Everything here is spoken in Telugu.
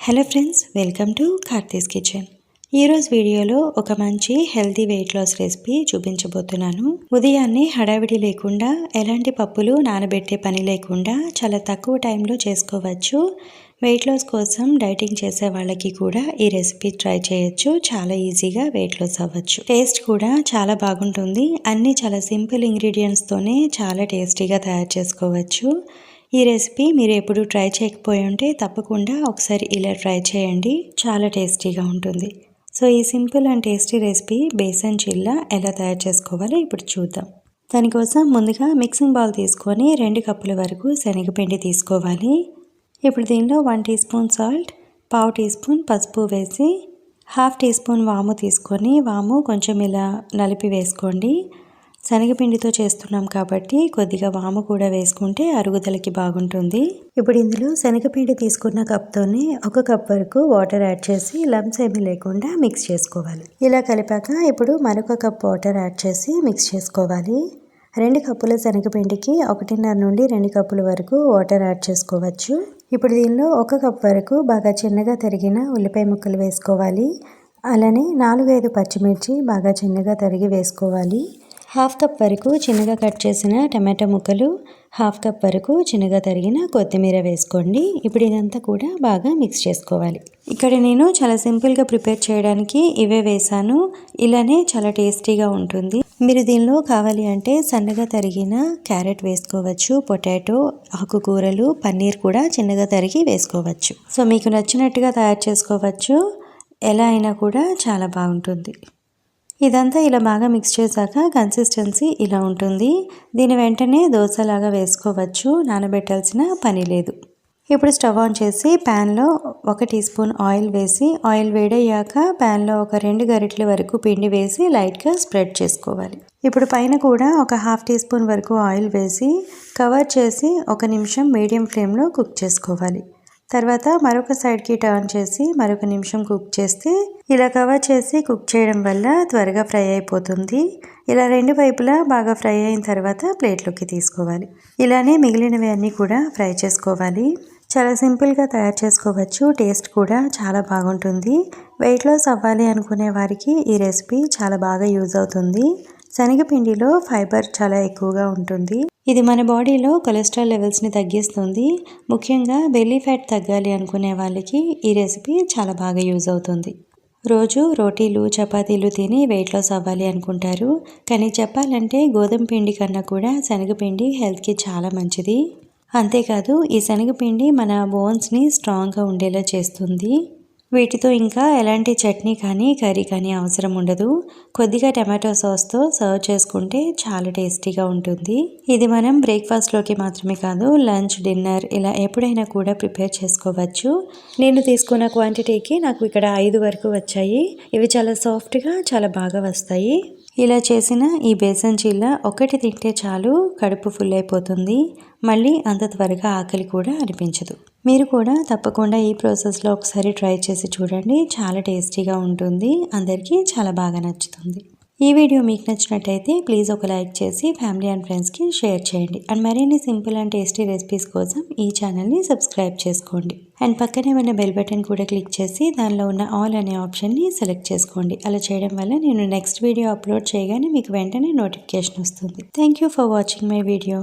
Hello friends, welcome to Karthi's kitchen. ఈరోజు వీడియోలో ఒక మంచి హెల్తీ వెయిట్ లాస్ రెసిపీ చూపించబోతున్నాను. ఉదయాన్నే హడావిడి లేకుండా, ఎలాంటి పప్పులు నానబెట్టే పని లేకుండా చాలా తక్కువ టైంలో చేసుకోవచ్చు. వెయిట్ లాస్ కోసం డైటింగ్ చేసే వాళ్ళకి కూడా ఈ రెసిపీ ట్రై చేయొచ్చు. చాలా ఈజీగా వెయిట్ లాస్ అవ్వచ్చు. టేస్ట్ కూడా చాలా బాగుంటుంది. అన్నీ చాలా సింపుల్ ఇంగ్రీడియంట్స్తోనే చాలా టేస్టీగా తయారు చేసుకోవచ్చు. ఈ రెసిపీ మీరు ఎప్పుడు ట్రై చేయకపోయి ఉంటే తప్పకుండా ఒకసారి ఇలా ట్రై చేయండి. చాలా టేస్టీగా ఉంటుంది. సో ఈ simple and tasty recipe besan chilla ఎలా తయారు చేసుకోవాలో ఇప్పుడు చూద్దాం. దానికోసం ముందుగా మిక్సింగ్ బౌల్ తీసుకొని 2 కప్పుల వరకు శనగపిండి తీసుకోవాలి. ఇప్పుడు దీనిలో 1 teaspoon salt, 1/2 teaspoon పసుపు వేసి 1/2 టీ స్పూన్ వాము తీసుకొని వాము కొంచెం ఇలా నలిపి వేసుకోండి. శనగపిండితో చేస్తున్నాం కాబట్టి కొద్దిగా వాము కూడా వేసుకుంటే అరుగుదలకి బాగుంటుంది. ఇప్పుడు ఇందులో శనగపిండి తీసుకున్న కప్తోనే 1 కప్ వరకు వాటర్ యాడ్ చేసి లంప్స్ ఏమీ లేకుండా మిక్స్ చేసుకోవాలి. ఇలా కలిపాక ఇప్పుడు మరొక కప్ వాటర్ యాడ్ చేసి మిక్స్ చేసుకోవాలి. 2 కప్పుల శనగపిండికి 1.5 నుండి 2 కప్పుల వరకు వాటర్ యాడ్ చేసుకోవచ్చు. ఇప్పుడు దీనిలో 1 కప్ వరకు బాగా చిన్నగా తరిగిన ఉల్లిపాయ ముక్కలు వేసుకోవాలి. అలానే 4-5 పచ్చిమిర్చి బాగా చిన్నగా తరిగి వేసుకోవాలి. 1/2 కప్ వరకు చిన్నగా కట్ చేసిన టమాటా ముక్కలు, 1/2 కప్ వరకు చిన్నగా తరిగిన కొత్తిమీర వేసుకోండి. ఇప్పుడు ఇదంతా కూడా బాగా మిక్స్ చేసుకోవాలి. ఇక్కడ నేను చాలా సింపుల్గా ప్రిపేర్ చేయడానికి ఇవే వేసాను. ఇలానే చాలా టేస్టీగా ఉంటుంది. మీరు దీనిలో కావాలి అంటే సన్నగా తరిగిన క్యారెట్ వేసుకోవచ్చు, పొటాటో, ఆకుకూరలు, పన్నీర్ కూడా చిన్నగా తరిగి వేసుకోవచ్చు. సో మీకు నచ్చినట్టుగా తయారు చేసుకోవచ్చు. ఎలా అయినా కూడా చాలా బాగుంటుంది. ఇదంతా ఇలా బాగా మిక్స్ చేశాక కన్సిస్టెన్సీ ఇలా ఉంటుంది. దీని వెంటనే దోశలాగా వేసుకోవచ్చు. నానబెట్టాల్సిన పని లేదు. ఇప్పుడు స్టవ్ ఆన్ చేసి ప్యాన్లో 1 టీ స్పూన్ ఆయిల్ వేసి ఆయిల్ వేడయ్యాక ప్యాన్లో ఒక 2 గరిటెల వరకు పిండి వేసి లైట్గా స్ప్రెడ్ చేసుకోవాలి. ఇప్పుడు పైన కూడా ఒక 1/2 టీ స్పూన్ వరకు ఆయిల్ వేసి కవర్ చేసి 1 నిమిషం మీడియం ఫ్లేమ్లో కుక్ చేసుకోవాలి. తర్వాత మరొక సైడ్కి టర్న్ చేసి మరొక నిమిషం కుక్ చేస్తే ఇలా కవర్ చేసి కుక్ చేయడం వల్ల త్వరగా ఫ్రై అయిపోతుంది. ఇలా 2 వైపులా బాగా ఫ్రై అయిన తర్వాత ప్లేట్లోకి తీసుకోవాలి. ఇలానే మిగిలినవి అన్నీ కూడా ఫ్రై చేసుకోవాలి. చాలా సింపుల్గా తయారు చేసుకోవచ్చు. టేస్ట్ కూడా చాలా బాగుంటుంది. వెయిట్ లాస్ అవ్వాలి అనుకునే వారికి ఈ రెసిపీ చాలా బాగా యూజ్ అవుతుంది. శనగపిండిలో ఫైబర్ చాలా ఎక్కువగా ఉంటుంది. ఇది మన బాడీలో కొలెస్ట్రాల్ లెవెల్స్ని తగ్గిస్తుంది. ముఖ్యంగా బెల్లీ ఫ్యాట్ తగ్గాలి అనుకునే వాళ్ళకి ఈ రెసిపీ చాలా బాగా యూజ్ అవుతుంది. రోజు రోటీలు, చపాతీలు తిని వెయిట్ లాస్ అవ్వాలి అనుకుంటారు. కానీ చెప్పాలంటే గోధుమ పిండి కన్నా కూడా శనగపిండి హెల్త్కి చాలా మంచిది. అంతేకాదు ఈ శనగపిండి మన బోన్స్ని స్ట్రాంగ్గా ఉండేలా చేస్తుంది. వీటితో ఇంకా ఎలాంటి చట్నీ కానీ కర్రీ కానీ అవసరం ఉండదు. కొద్దిగా టమాటో సాస్తో సర్వ్ చేసుకుంటే చాలా టేస్టీగా ఉంటుంది. ఇది మనం బ్రేక్ఫాస్ట్లోకి మాత్రమే కాదు, లంచ్, డిన్నర్ ఇలా ఎప్పుడైనా కూడా ప్రిపేర్ చేసుకోవచ్చు. నేను తీసుకున్న క్వాంటిటీకి నాకు ఇక్కడ 5 వరకు వచ్చాయి. ఇవి చాలా సాఫ్ట్గా చాలా బాగా వస్తాయి. ఇలా చేసిన ఈ బేసన్ చిల్లా ఒకటి తింటే చాలు, కడుపు ఫుల్ అయిపోతుంది. మళ్ళీ అంత త్వరగా ఆకలి కూడా అనిపించదు. మీరు కూడా తప్పకుండా ఈ ప్రాసెస్లో ఒకసారి ట్రై చేసి చూడండి. చాలా టేస్టీగా ఉంటుంది. అందరికీ చాలా బాగా నచ్చుతుంది. ఈ వీడియో మీకు నచ్చినట్టయితే ప్లీజ్ ఒక లైక్ చేసి ఫ్యామిలీ అండ్ ఫ్రెండ్స్కి షేర్ చేయండి. అండ్ మరిన్ని సింపుల్ అండ్ టేస్టీ రెసిపీస్ కోసం ఈ ఛానల్ని సబ్స్క్రైబ్ చేసుకోండి. అండ్ పక్కనే ఉన్న బెల్ బటన్ కూడా క్లిక్ చేసి దానిలో ఉన్న ఆల్ అనే ఆప్షన్ని సెలెక్ట్ చేసుకోండి. అలా చేయడం వల్ల నేను నెక్స్ట్ వీడియో అప్లోడ్ చేయగానే మీకు వెంటనే నోటిఫికేషన్ వస్తుంది. Thank you for watching my video.